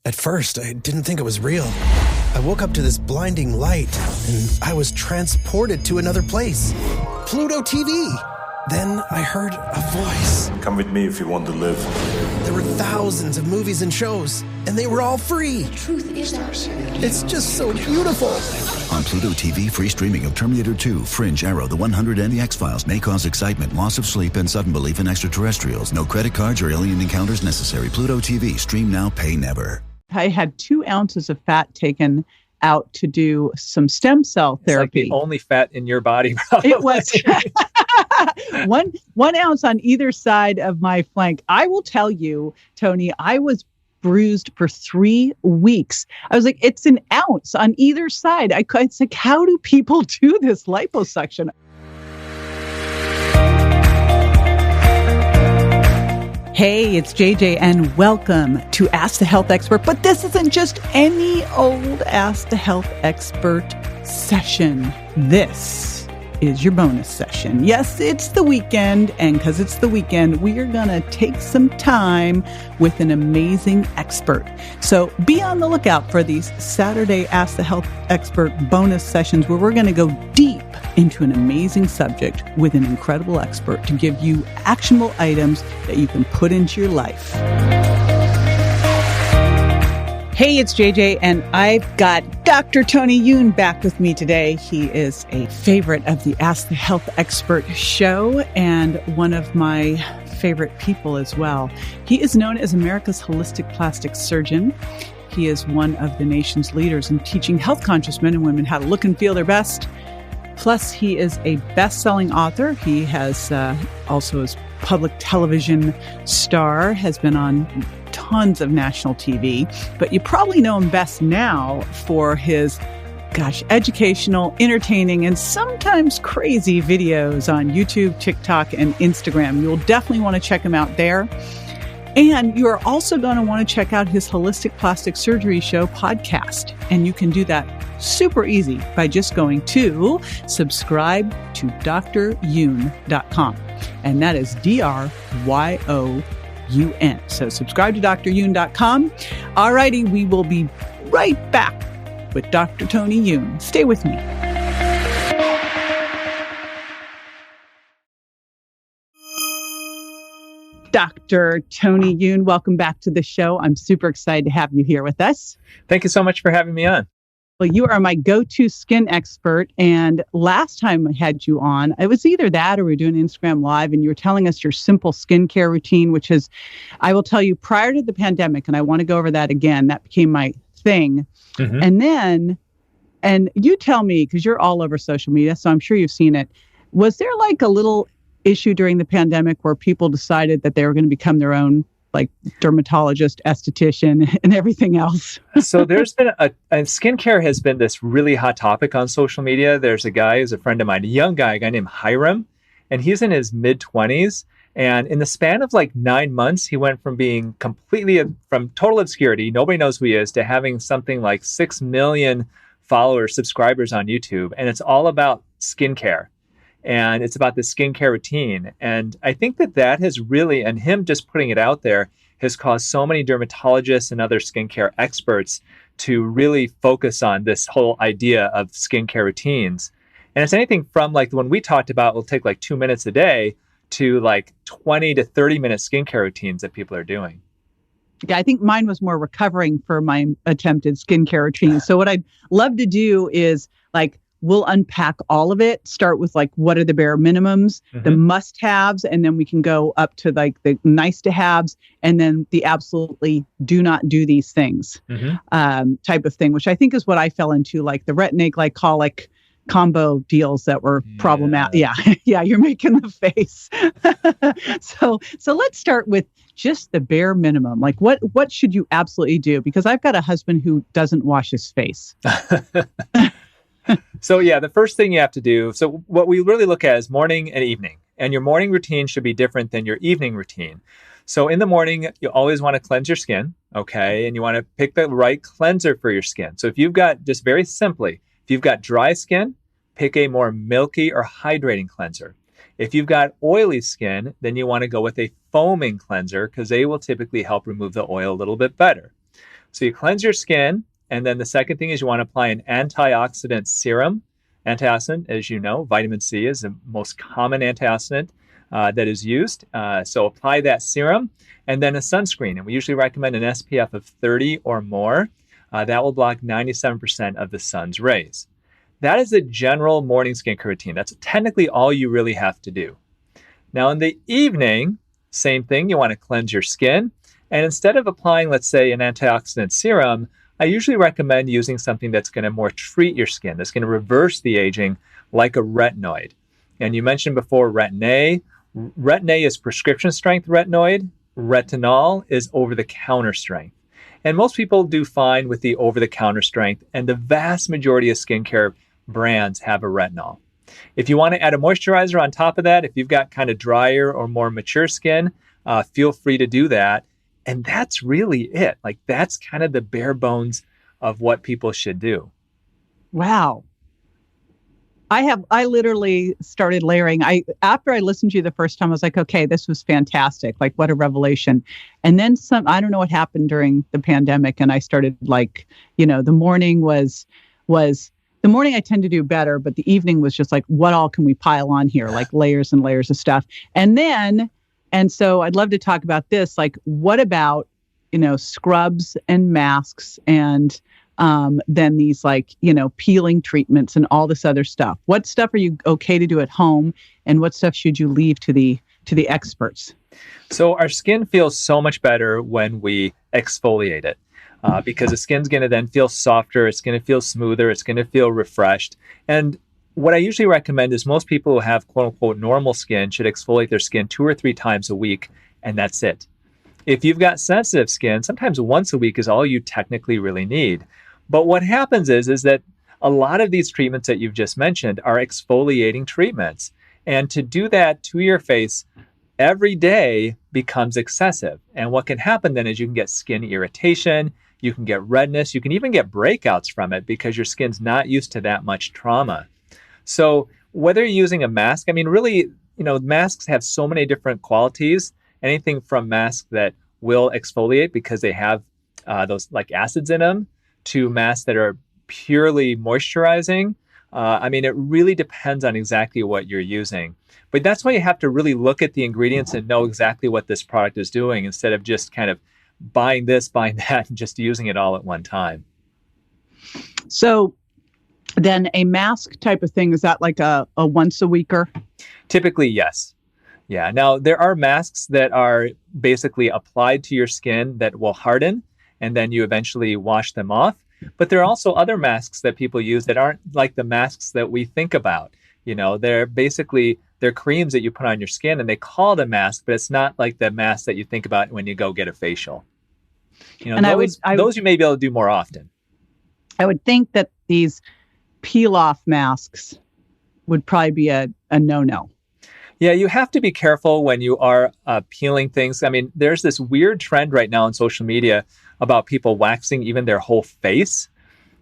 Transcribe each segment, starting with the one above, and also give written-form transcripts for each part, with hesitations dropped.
At first, I didn't think it was real. I woke up to this blinding light, and I was transported to another place. Pluto TV! Then I heard a voice. Come with me if you want to live. There were thousands of movies and shows, and they were all free. The truth is ours. It's just so beautiful. On Pluto TV, free streaming of Terminator 2, Fringe, Arrow, The 100, and The X-Files may cause excitement, loss of sleep, and sudden belief in extraterrestrials. No credit cards or alien encounters necessary. Pluto TV. Stream now, pay never. I had 2 ounces of fat taken out to do some stem cell therapy. It's like the only fat in your body, probably. It was one ounce on either side of my flank. I will tell you, Tony, I was bruised for 3 weeks. I was like, it's an ounce on either side. It's like, how do people do this liposuction? Hey, it's JJ, and welcome to Ask the Health Expert. But this isn't just any old Ask the Health Expert session. This is your bonus session. Yes, it's the weekend, and because it's the weekend, we are going to take some time with an amazing expert. So be on the lookout for these Saturday Ask the Health Expert bonus sessions where we're going to go deep into an amazing subject with an incredible expert to give you actionable items that you can put into your life. Hey, it's JJ, and I've got Dr. Tony Youn back with me today. He is a favorite of the Ask the Health Expert show and one of my favorite people as well. He is known as America's holistic plastic surgeon. He is one of the nation's leaders in teaching health-conscious men and women how to look and feel their best. Plus, he is a best-selling author. He has also is public television star, has been on tons of national TV, but you probably know him best now for his, educational, entertaining, and sometimes crazy videos on YouTube, TikTok, and Instagram. You'll definitely want to check him out there. And you are also going to want to check out his Holistic Plastic Surgery Show podcast. And you can do that super easy by just going to subscribe to dryoun.com. And that is DRYOUN. So subscribe to dryoun.com. All righty, we will be right back with Dr. Tony Youn. Stay with me. Dr. Tony Youn, welcome back to the show. I'm super excited to have you here with us. Thank you so much for having me on. Well, you are my go-to skin expert. And last time I had you on, it was either that or we were doing Instagram Live, and you were telling us your simple skincare routine, which is, I will tell you, prior to the pandemic, and I want to go over that again, that became my thing. Mm-hmm. And you tell me, because you're all over social media, so I'm sure you've seen it. Was there like a little issue during the pandemic where people decided that they were going to become their own dermatologist, esthetician, and everything else? So there's been and skincare has been this really hot topic on social media. There's a guy who's a friend of mine, a guy named Hiram, and he's in his mid-20s. And in the span of 9 months, he went from being from total obscurity, nobody knows who he is, to having something like 6 million followers, subscribers on YouTube. And it's all about skincare. And it's about the skincare routine. And I think that has really, and him just putting it out there, has caused so many dermatologists and other skincare experts to really focus on this whole idea of skincare routines. And it's anything from the one we talked about will take 2 minutes a day to 20 to 30 minute skincare routines that people are doing. Yeah, I think mine was more recovering for my attempted skincare routine. So what I'd love to do is we'll unpack all of it, start with what are the bare minimums, the must-haves, and then we can go up to the nice-to-haves, and then the absolutely do not do these things type of thing, which I think is what I fell into, the retin-A glycolic combo deals that were problematic. Yeah, you're making the face. So let's start with just the bare minimum. What should you absolutely do? Because I've got a husband who doesn't wash his face. So the first thing you have to do, so what we really look at is morning and evening. And your morning routine should be different than your evening routine. So in the morning, you always want to cleanse your skin, okay? And you want to pick the right cleanser for your skin. So if you've got, just very simply, if you've got dry skin, pick a more milky or hydrating cleanser. If you've got oily skin, then you want to go with a foaming cleanser because they will typically help remove the oil a little bit better. So you cleanse your skin. And then the second thing is you want to apply an antioxidant serum. Antioxidant, as you know, vitamin C is the most common antioxidant that is used. So apply that serum and then a sunscreen. And we usually recommend an SPF of 30 or more. That will block 97% of the sun's rays. That is the general morning skincare routine. That's technically all you really have to do. Now in the evening, same thing, you want to cleanse your skin. And instead of applying, let's say, an antioxidant serum, I usually recommend using something that's going to more treat your skin, that's going to reverse the aging, like a retinoid. And you mentioned before Retin-A. Retin-A is prescription strength retinoid. Retinol is over-the-counter strength. And most people do fine with the over-the-counter strength, and the vast majority of skincare brands have a retinol. If you want to add a moisturizer on top of that, if you've got kind of drier or more mature skin, feel free to do that. And that's really it. Like that's kind of the bare bones of what people should do. Wow. I literally started layering. After I listened to you the first time, I was like, okay, this was fantastic. Like what a revelation. And then I don't know what happened during the pandemic. And I started like, the morning the morning I tend to do better, but the evening was just like, what all can we pile on here? Like layers and layers of stuff. And so I'd love to talk about this. Like, what about, scrubs and masks and then these peeling treatments and all this other stuff? What stuff are you okay to do at home? And what stuff should you leave to the experts? So our skin feels so much better when we exfoliate it because the skin's going to then feel softer. It's going to feel smoother. It's going to feel refreshed. And what I usually recommend is most people who have quote unquote normal skin should exfoliate their skin 2 or 3 times a week, and that's it. If you've got sensitive skin, sometimes once a week is all you technically really need. But what happens is that a lot of these treatments that you've just mentioned are exfoliating treatments. And to do that to your face every day becomes excessive. And what can happen then is you can get skin irritation, you can get redness, you can even get breakouts from it because your skin's not used to that much trauma. So whether you're using a mask, really, masks have so many different qualities. Anything from masks that will exfoliate because they have those like acids in them to masks that are purely moisturizing. It really depends on exactly what you're using. But that's why you have to really look at the ingredients and know exactly what this product is doing instead of just kind of buying this, buying that, and just using it all at one time. So then a mask type of thing, is that like a once a weeker? Typically, yes. Yeah. Now, there are masks that are basically applied to your skin that will harden, and then you eventually wash them off. But there are also other masks that people use that aren't like the masks that we think about. They're creams that you put on your skin, and they call it a mask, but it's not like the mask that you think about when you go get a facial. And those you may be able to do more often. I would think that these peel-off masks would probably be a no-no. Yeah, you have to be careful when you are peeling things. There's this weird trend right now on social media about people waxing even their whole face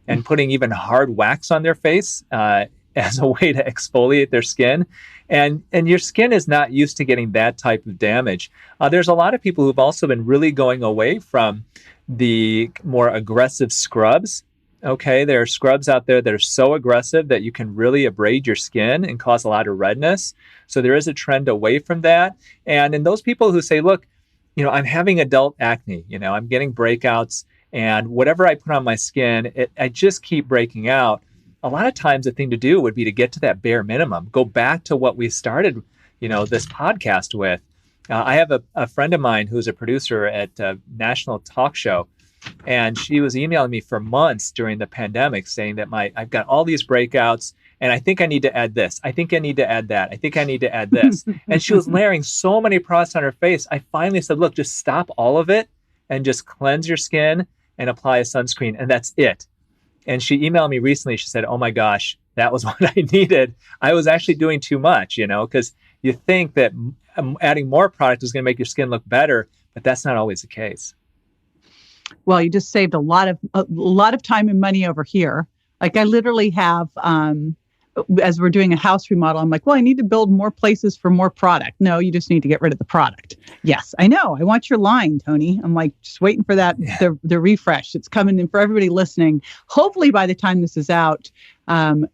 and putting even hard wax on their face as a way to exfoliate their skin. And your skin is not used to getting that type of damage. There's a lot of people who've also been really going away from the more aggressive scrubs. Okay, there are scrubs out there that are so aggressive that you can really abrade your skin and cause a lot of redness. So there is a trend away from that. And in those people who say, look, I'm having adult acne, I'm getting breakouts, and whatever I put on my skin, I just keep breaking out. A lot of times the thing to do would be to get to that bare minimum, go back to what we started, this podcast with. I have a friend of mine who's a producer at a national talk show. And she was emailing me for months during the pandemic saying that I've got all these breakouts and I think I need to add this. I think I need to add that. I think I need to add this. And she was layering so many products on her face. I finally said, look, just stop all of it and just cleanse your skin and apply a sunscreen. And that's it. And she emailed me recently. She said, oh my gosh, that was what I needed. I was actually doing too much, because you think that adding more product is going to make your skin look better, but that's not always the case. Well, you just saved a lot of time and money over here. Like I literally have as we're doing a house remodel, I'm like, well, I need to build more places for more product. No, you just need to get rid of the product. Yes, I know. I want your line, Tony. I'm like, just waiting for that, the refresh. It's coming in for everybody listening. Hopefully by the time this is out,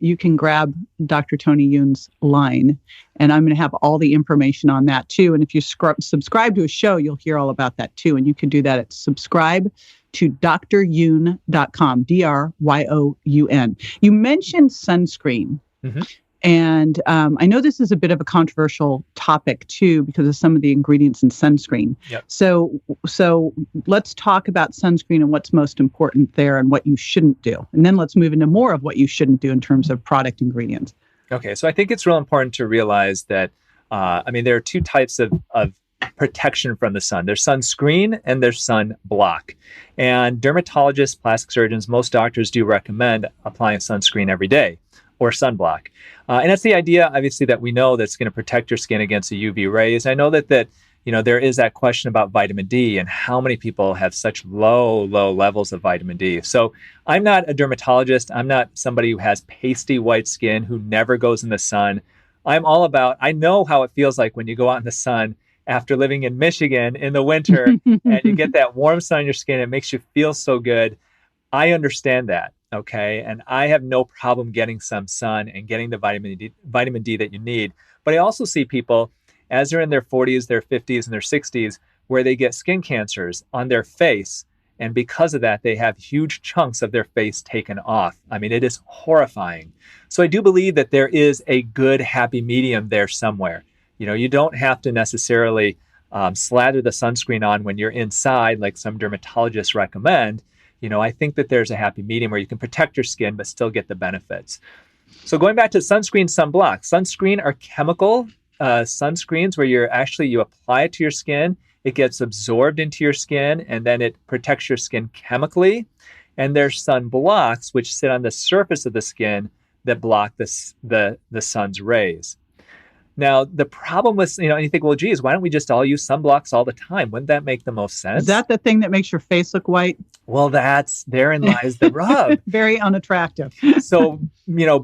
you can grab Dr. Tony Youn's line. And I'm going to have all the information on that too. And if you subscribe to a show, you'll hear all about that too. And you can do that at subscribe to dryoun.com, DRYOUN. You mentioned sunscreen. Mm-hmm. And I know this is a bit of a controversial topic too, because of some of the ingredients in sunscreen. Yep. So let's talk about sunscreen and what's most important there and what you shouldn't do. And then let's move into more of what you shouldn't do in terms of product ingredients. Okay, so I think it's real important to realize that, there are two types of protection from the sun. There's sunscreen and there's sunblock. And dermatologists, plastic surgeons, most doctors do recommend applying sunscreen every day or sunblock. And that's the idea, obviously, that we know that's going to protect your skin against the UV rays. I know that there is that question about vitamin D and how many people have such low levels of vitamin D. So I'm not a dermatologist. I'm not somebody who has pasty white skin, who never goes in the sun. I know how it feels like when you go out in the sun after living in Michigan in the winter and you get that warm sun on your skin. It makes you feel so good. I understand that. Okay. And I have no problem getting some sun and getting the vitamin D that you need. But I also see people as they're in their 40s, their 50s, and their 60s, where they get skin cancers on their face. And because of that, they have huge chunks of their face taken off. I mean, it is horrifying. So I do believe that there is a good, happy medium there somewhere. You don't have to necessarily slather the sunscreen on when you're inside, like some dermatologists recommend. I think that there's a happy medium where you can protect your skin, but still get the benefits. So going back to sunscreen, sunblock. Sunscreen are chemical sunscreens where you apply it to your skin, it gets absorbed into your skin, and then it protects your skin chemically. And there's sunblocks, which sit on the surface of the skin that block the sun's rays. Now, the problem with, and you think, well, geez, why don't we just all use sunblocks all the time? Wouldn't that make the most sense? Is that the thing that makes your face look white? Well, therein lies the rub. Very unattractive. So,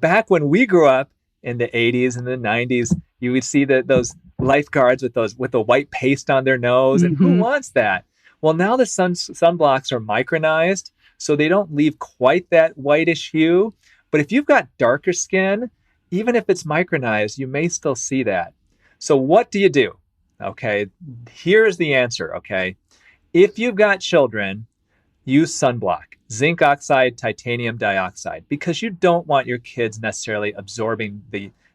back when we grew up in the 80s and the 90s, you would see those lifeguards with the white paste on their nose. And who wants that? Well, now the sunblocks are micronized, so they don't leave quite that whitish hue. But if you've got darker skin, even if it's micronized, you may still see that. So what do you do? Okay, here's the answer, okay? If you've got children, use sunblock, zinc oxide, titanium dioxide, because you don't want your kids necessarily absorbing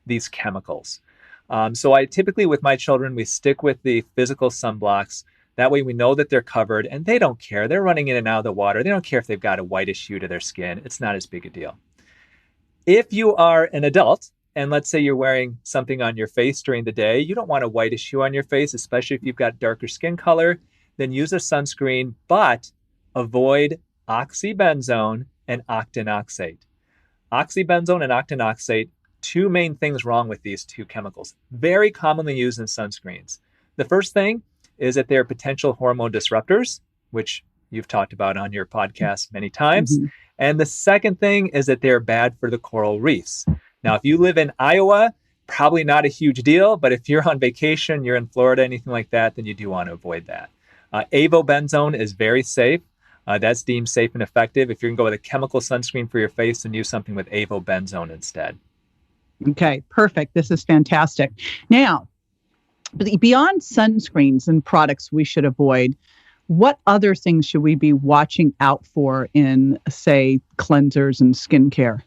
these chemicals. So I typically, with my children, we stick with the physical sunblocks. That way we know that they're covered and they don't care. They're running in and out of the water. They don't care if they've got a whitish hue to their skin. It's not as big a deal. If you are an adult, and let's say you're wearing something on your face during the day, you don't want a whitish hue on your face, especially if you've got darker skin color, then use a sunscreen, but avoid oxybenzone and octinoxate. Oxybenzone and octinoxate, two main things wrong with these two chemicals, very commonly used in sunscreens. The first thing is that they're potential hormone disruptors, which you've talked about on your podcast many times. And the second thing is that they're bad for the coral reefs. Now, if you live in Iowa, probably not a huge deal, but if you're on vacation, you're in Florida, anything like that, then you do want to avoid that. Avobenzone is very safe. That's deemed safe and effective. If you're going to go with a chemical sunscreen for your face, then use something with avobenzone instead. Okay, perfect. This is fantastic. Now, beyond sunscreens and products we should avoid, what other things should we be watching out for in, say, cleansers and skincare?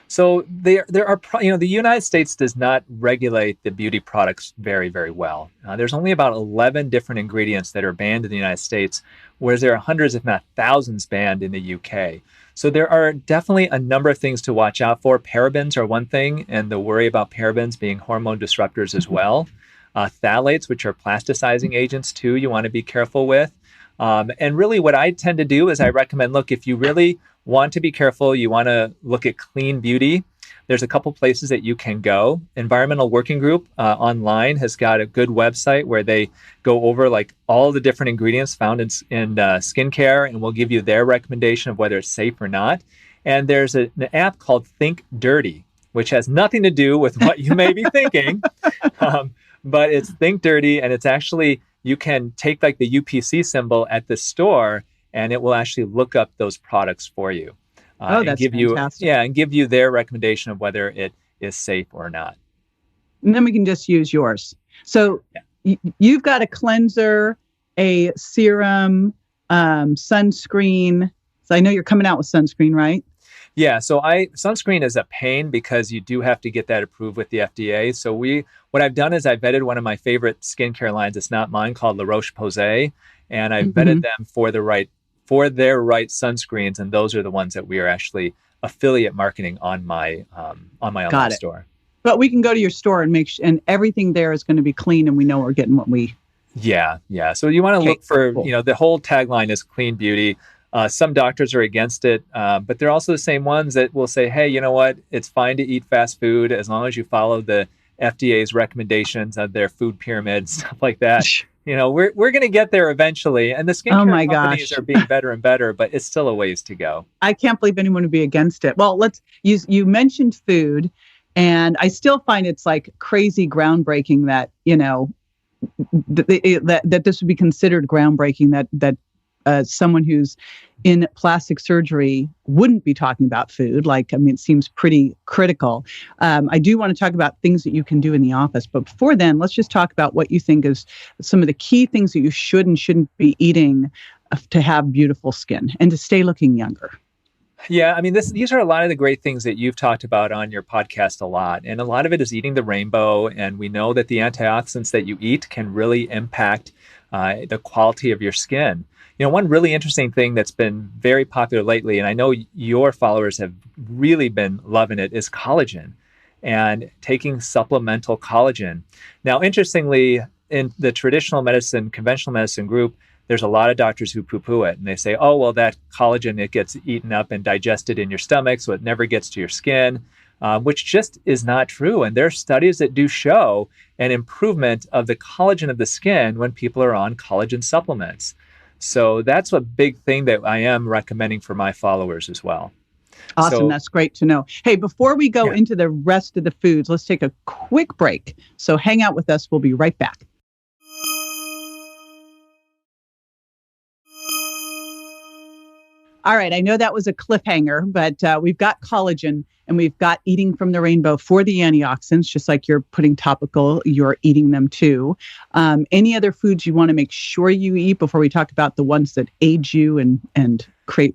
So there are, the United States does not regulate the beauty products very, very well. There's only about 11 different ingredients that are banned in the United States, whereas there are hundreds, if not thousands, banned in the UK. So there are definitely a number of things to watch out for. Parabens are one thing, and the worry about parabens being hormone disruptors as well. Phthalates, which are plasticizing agents too, you want to be careful with. And really what I tend to do is I recommend, look, if you really want to be careful, you want to look at clean beauty, there's a couple places that you can go. Environmental Working Group online has got a good website where they go over like all the different ingredients found in skincare, and will give you their recommendation of whether it's safe or not. And there's an app called Think Dirty, which has nothing to do with what you may be thinking. But it's Think Dirty, and it's actually, you can take like the UPC symbol at the store, and it will actually look up those products for you. That's fantastic. And give you their recommendation of whether it is safe or not. And then we can just use yours. So you've got a cleanser, a serum, sunscreen. So I know you're coming out with sunscreen, right? Yeah, so sunscreen is a pain because you do have to get that approved with the FDA. So what I've done is I vetted one of my favorite skincare lines. It's not mine, called La Roche-Posay, and I vetted them for their right sunscreens, and those are the ones that we are actually affiliate marketing on my online store. But we can go to your store and and everything there is going to be clean, and we know we're getting what we. Yeah. So you want to look for, the whole tagline is clean beauty. Some doctors are against it, but they're also the same ones that will say, hey, you know what? It's fine to eat fast food as long as you follow the FDA's recommendations of their food pyramid, stuff like that. We're going to get there eventually. And the skincare companies are being better and better, but it's still a ways to go. I can't believe anyone would be against it. Well, you mentioned food, and I still find it's like crazy groundbreaking that, that this would be considered groundbreaking, that someone who's in plastic surgery wouldn't be talking about food. It seems pretty critical. I do want to talk about things that you can do in the office. But before then, let's just talk about what you think is some of the key things that you should and shouldn't be eating to have beautiful skin and to stay looking younger. Yeah, these are a lot of the great things that you've talked about on your podcast a lot. And a lot of it is eating the rainbow. And we know that the antioxidants that you eat can really impact the quality of your skin. One really interesting thing that's been very popular lately, and I know your followers have really been loving it, is collagen and taking supplemental collagen. Now, interestingly, in the traditional medicine, conventional medicine group, there's a lot of doctors who poo-poo it, and they say, oh, well, that collagen, it gets eaten up and digested in your stomach, so it never gets to your skin, which just is not true. And there are studies that do show an improvement of the collagen of the skin when people are on collagen supplements. So that's a big thing that I am recommending for my followers as well. Awesome. That's great to know. Hey, before we go into the rest of the foods, let's take a quick break. So hang out with us. We'll be right back. All right. I know that was a cliffhanger, but we've got collagen and we've got eating from the rainbow for the antioxidants, just like you're putting topical, you're eating them too. Any other foods you want to make sure you eat before we talk about the ones that age you and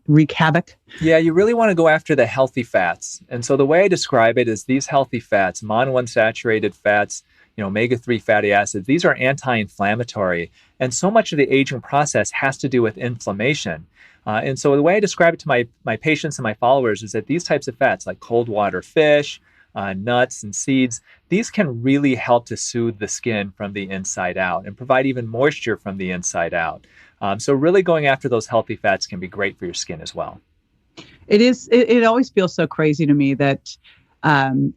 wreak havoc? Yeah, you really want to go after the healthy fats. And so the way I describe it is these healthy fats, monounsaturated fats, omega-3 fatty acids, these are anti-inflammatory. And so much of the aging process has to do with inflammation. And so the way I describe it to my patients and my followers is that these types of fats, like cold water fish, nuts and seeds, these can really help to soothe the skin from the inside out and provide even moisture from the inside out. So really going after those healthy fats can be great for your skin as well. It is. It always feels so crazy to me that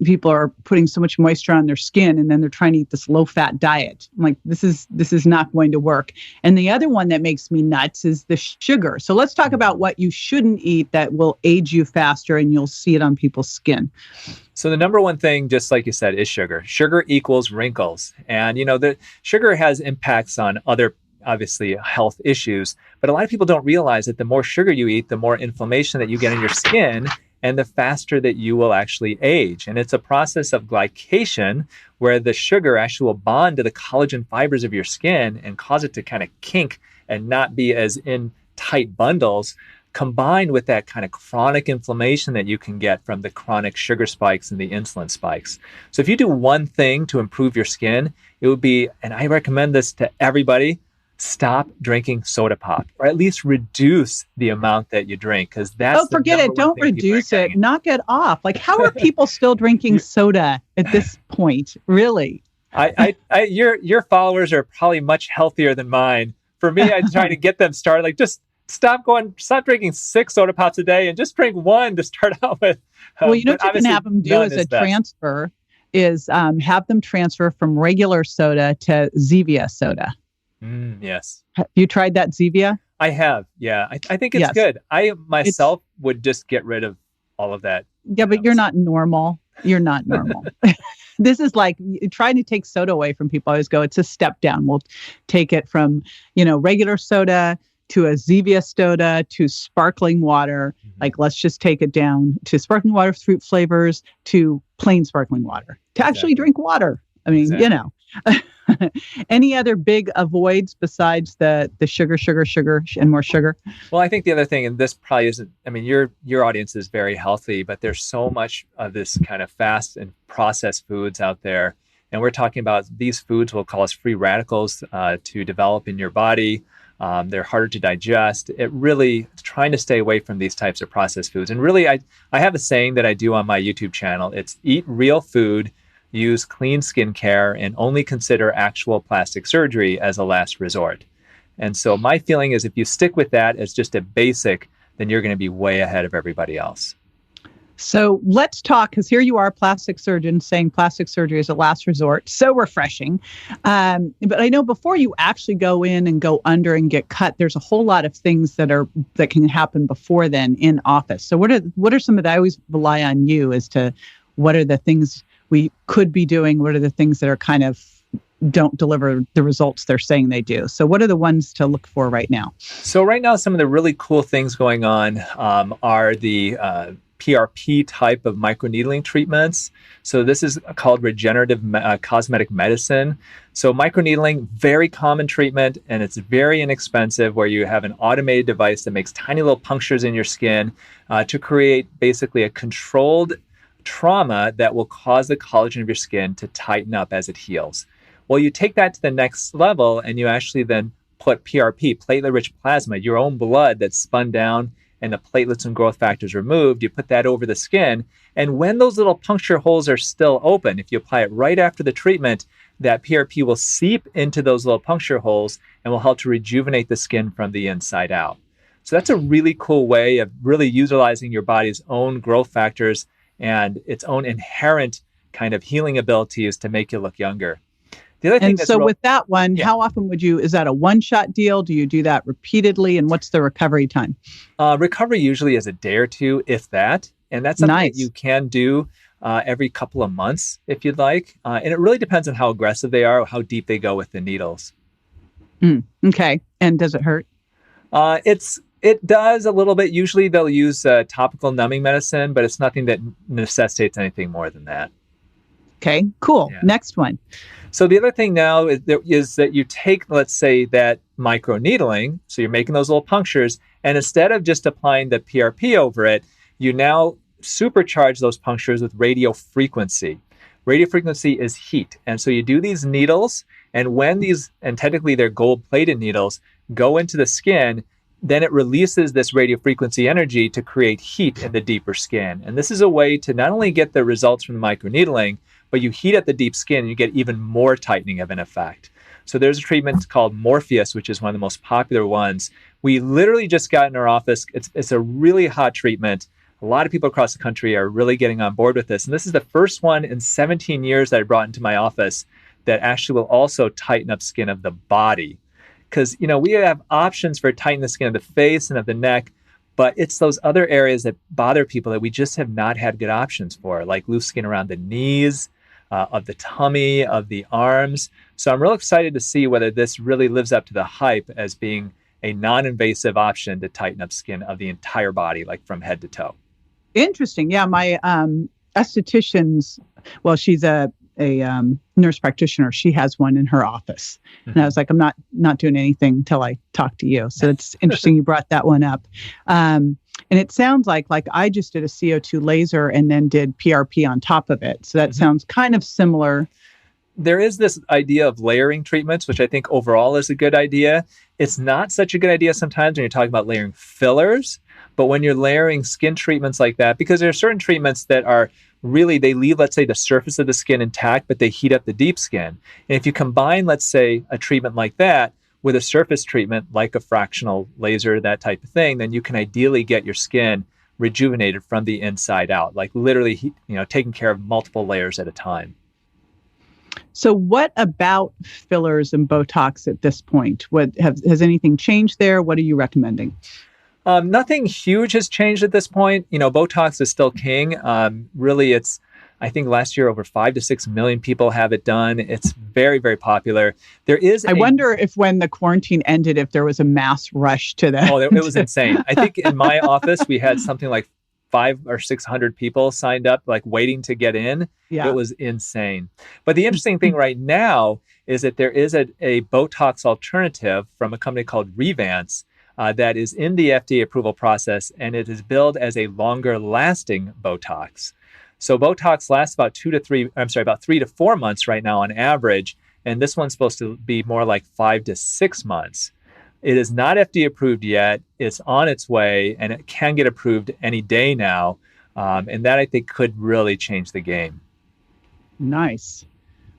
people are putting so much moisture on their skin and then they're trying to eat this low-fat diet. I'm like, this is not going to work. And the other one that makes me nuts is the sugar. So let's talk about what you shouldn't eat that will age you faster and you'll see it on people's skin. So the number one thing, just like you said, is sugar. Sugar equals wrinkles. And, the sugar has impacts on other, obviously, health issues. But a lot of people don't realize that the more sugar you eat, the more inflammation that you get in your skin, and the faster that you will actually age. And it's a process of glycation where the sugar actually will bond to the collagen fibers of your skin and cause it to kind of kink and not be as in tight bundles, combined with that kind of chronic inflammation that you can get from the chronic sugar spikes and the insulin spikes. So if you do one thing to improve your skin, it would be, and I recommend this to everybody, stop drinking soda pop, or at least reduce the amount that you drink, because that's forget it. Don't reduce it. Knock it off. Like, how are people still drinking soda at this point? Really? Your followers are probably much healthier than mine. For me, I try to get them started. Like, just stop drinking 6 soda pops a day and just drink one to start out with. Well, what you can have them do as a transfer is have them transfer from regular soda to Zevia soda. Yes. Have you tried that Zevia? I have. Yeah. I think it's good. I myself would just get rid of all of that. Yeah, but you're not normal. You're not normal. This is like trying to take soda away from people. I always go, it's a step down. We'll take it from, regular soda to a Zevia soda to sparkling water. Like, let's just take it down to sparkling water, fruit flavors, to plain sparkling water, to actually drink water. I mean, Any other big avoids besides the sugar, and more sugar? Well, I think the other thing, and this probably isn't, I mean, your audience is very healthy, but there's so much of this kind of fast and processed foods out there. And we're talking about these foods will cause free radicals to develop in your body. They're harder to digest. It really trying to stay away from these types of processed foods. And really, I have a saying that I do on my YouTube channel. It's eat real food, use clean skincare, and only consider actual plastic surgery as a last resort. And so my feeling is if you stick with that as just a basic, then you're going to be way ahead of everybody else. So let's talk, because here you are, a plastic surgeon, saying plastic surgery is a last resort. So refreshing. But I know before you actually go in and go under and get cut, there's a whole lot of things that can happen before then in office. So what are some of the, I always rely on you as to what are the things we could be doing? What are the things that are kind of don't deliver the results they're saying they do? So what are the ones to look for right now? So right now, some of the really cool things going on are the PRP type of microneedling treatments. So this is called regenerative cosmetic medicine. So microneedling, very common treatment, and it's very inexpensive, where you have an automated device that makes tiny little punctures in your skin to create basically a controlled trauma that will cause the collagen of your skin to tighten up as it heals. Well, you take that to the next level and you actually then put PRP, platelet-rich plasma, your own blood that's spun down and the platelets and growth factors removed, you put that over the skin. And when those little puncture holes are still open, if you apply it right after the treatment, that PRP will seep into those little puncture holes and will help to rejuvenate the skin from the inside out. So that's a really cool way of really utilizing your body's own growth factors and its own inherent kind of healing abilities to make you look younger. The other thing and so with that one, how often is that a one-shot deal? Do you do that repeatedly? And what's the recovery time? Recovery usually is a day or two, if that. And that's something that you can do every couple of months if you'd like. And it really depends on how aggressive they are, or how deep they go with the needles. Okay. And does it hurt? It does a little bit. Usually they'll use topical numbing medicine, but it's nothing that necessitates anything more than that. Okay, cool. Yeah. Next one. So the other thing now is that you take, let's say, that microneedling, so you're making those little punctures, and instead of just applying the PRP over it, you now supercharge those punctures with radio frequency. Radio frequency is heat. And so you do these needles, and when these, and technically they're gold-plated needles, go into the skin, then it releases this radio frequency energy to create heat in the deeper skin. And this is a way to not only get the results from the microneedling, but you heat up the deep skin and you get even more tightening of an effect. So there's a treatment called Morpheus, which is one of the most popular ones. We literally just got in our office. It's a really hot treatment. A lot of people across the country are really getting on board with this. And this is the first one in 17 years that I brought into my office that actually will also tighten up skin of the body. Because, we have options for tightening the skin of the face and of the neck, but it's those other areas that bother people that we just have not had good options for, like loose skin around the knees, of the tummy, of the arms. So I'm real excited to see whether this really lives up to the hype as being a non-invasive option to tighten up skin of the entire body, like from head to toe. Interesting. Yeah, my esthetician's, well, she's a nurse practitioner. She has one in her office. Mm-hmm. And I was like, I'm not doing anything until I talk to you. So it's interesting you brought that one up. And it sounds like I just did a CO2 laser and then did PRP on top of it. So that sounds kind of similar. There is this idea of layering treatments, which I think overall is a good idea. It's not such a good idea sometimes when you're talking about layering fillers, but when you're layering skin treatments like that, because there are certain treatments that are really, they leave, let's say, the surface of the skin intact, but they heat up the deep skin. And if you combine, let's say, a treatment like that with a surface treatment like a fractional laser, that type of thing, then you can ideally get your skin rejuvenated from the inside out, like literally, taking care of multiple layers at a time. So what about fillers and Botox at this point? Has anything changed there? What are you recommending? Nothing huge has changed at this point. Botox is still king. Really, it's I think last year over 5 to 6 million people have it done. It's very, very popular. I wonder if when the quarantine ended, if there was a mass rush to that. Oh, it was insane. I think in my office, we had something like 500 or 600 people signed up, like waiting to get in. Yeah. It was insane. But the interesting thing right now is that there is a Botox alternative from a company called Revance that is in the FDA approval process, and it is billed as a longer lasting Botox. So Botox lasts about 3 to 4 months right now on average. And this one's supposed to be more like 5 to 6 months. It is not FDA approved yet. It's on its way, and it can get approved any day now. And that, I think, could really change the game. Nice.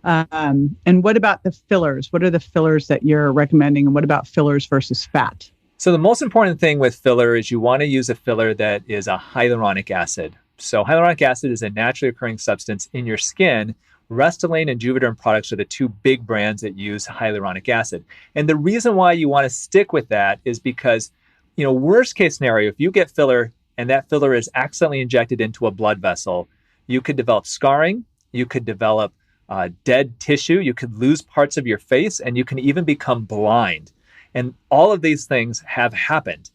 And what about the fillers? What are the fillers that you're recommending? And what about fillers versus fat? So the most important thing with filler is you want to use a filler that is a hyaluronic acid. So hyaluronic acid is a naturally occurring substance in your skin. Restylane and Juvederm products are the two big brands that use hyaluronic acid. And the reason why you want to stick with that is because, worst case scenario, if you get filler and that filler is accidentally injected into a blood vessel, you could develop scarring, you could develop dead tissue, you could lose parts of your face, and you can even become blind. And all of these things have happened.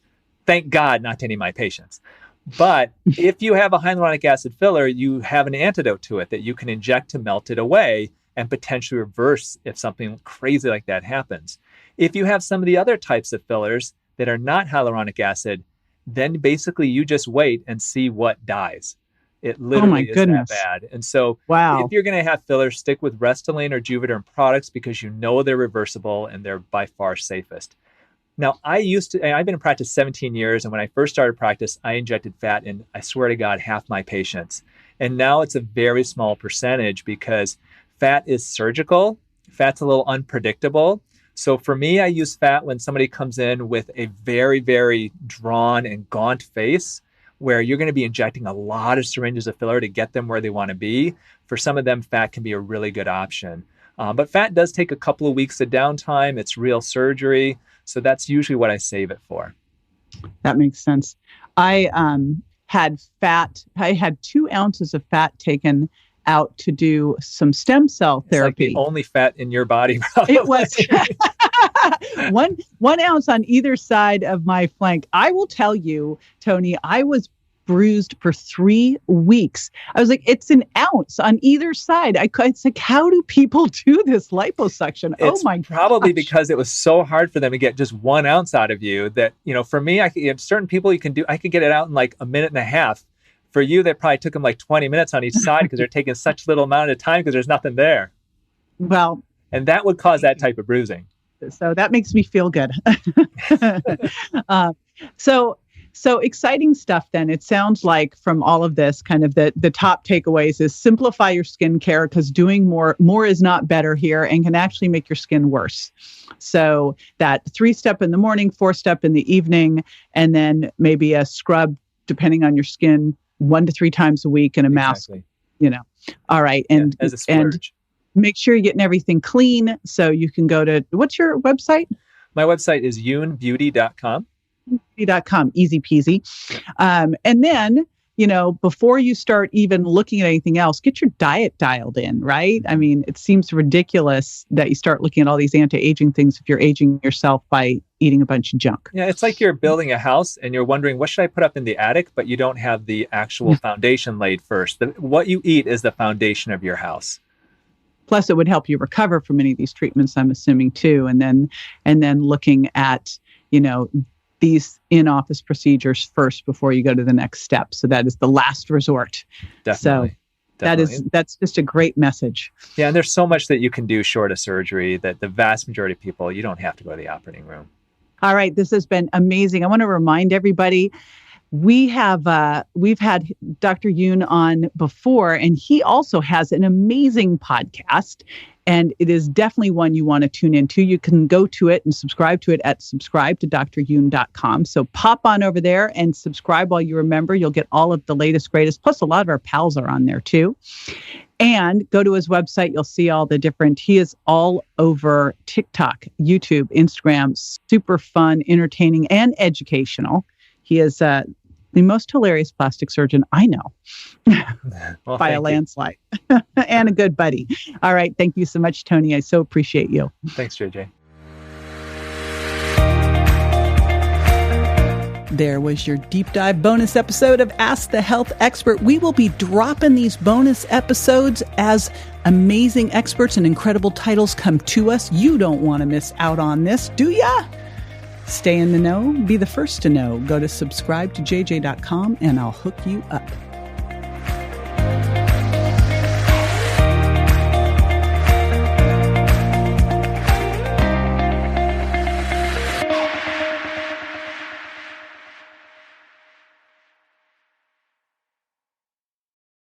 Thank God, not to any of my patients. But if you have a hyaluronic acid filler, you have an antidote to it that you can inject to melt it away and potentially reverse if something crazy like that happens. If you have some of the other types of fillers that are not hyaluronic acid, then basically you just wait and see what dies. It literally is that bad. And so if you're going to have fillers, stick with Restylane or Juvederm products because you know they're reversible and they're by far safest. Now, I've been in practice 17 years, and when I first started practice, I injected fat in, I swear to God, half my patients. And now it's a very small percentage because fat is surgical. Fat's a little unpredictable. So for me, I use fat when somebody comes in with a very, very drawn and gaunt face, where you're going to be injecting a lot of syringes of filler to get them where they want to be. For some of them, fat can be a really good option. But fat does take a couple of weeks of downtime. It's real surgery. So that's usually what I save it for. That makes sense. I had 2 ounces of fat taken out to do some stem cell therapy. It's like the only fat in your body, probably. It was one ounce on either side of my flank. I will tell you, Tony, I was bruised for 3 weeks. I was like, it's an ounce on either side. It's like, how do people do this liposuction? It's probably because it was so hard for them to get just 1 ounce out of you that, for me, certain people I could get it out in like a minute and a half. For you, that probably took them like 20 minutes on each side because they're taking such little amount of time because there's nothing there. Well, and that would cause that type of bruising. So that makes me feel good. So exciting stuff then. It sounds like from all of this, kind of the top takeaways is simplify your skincare because doing more is not better here and can actually make your skin worse. So that 3-step in the morning, 4-step in the evening, and then maybe a scrub, depending on your skin, 1 to 3 times a week and a mask, All right. And, as a splurge. And make sure you're getting everything clean. So you can go to, what's your website? My website is younbeauty.com. Easy peasy. And then, before you start even looking at anything else, get your diet dialed in, right? I mean, it seems ridiculous that you start looking at all these anti-aging things if you're aging yourself by eating a bunch of junk. Yeah, it's like you're building a house and you're wondering, what should I put up in the attic? But you don't have the actual foundation laid first. What you eat is the foundation of your house. Plus, it would help you recover from any of these treatments, I'm assuming, too. And then looking at, these in-office procedures first before you go to the next step. So that is the last resort. Definitely. That's just a great message. Yeah, and there's so much that you can do short of surgery that the vast majority of people, you don't have to go to the operating room. All right, this has been amazing. I want to remind everybody, we've had Dr. Youn on before, and he also has an amazing podcast. And it is definitely one you want to tune into. You can go to it and subscribe to it at subscribe-to-dryoun.com. So pop on over there and subscribe while you remember. You'll get all of the latest, greatest. Plus, a lot of our pals are on there, too. And go to his website. You'll see all the different. He is all over TikTok, YouTube, Instagram. Super fun, entertaining, and educational. He is The most hilarious plastic surgeon I know Well, by a landslide and a good buddy. All right. Thank you so much, Tony. I so appreciate you. Thanks, JJ. There was your deep dive bonus episode of Ask the Health Expert. We will be dropping these bonus episodes as amazing experts and incredible titles come to us. You don't want to miss out on this, do ya? Stay in the know. Be the first to know. Go to subscribe to jj.com and I'll hook you up.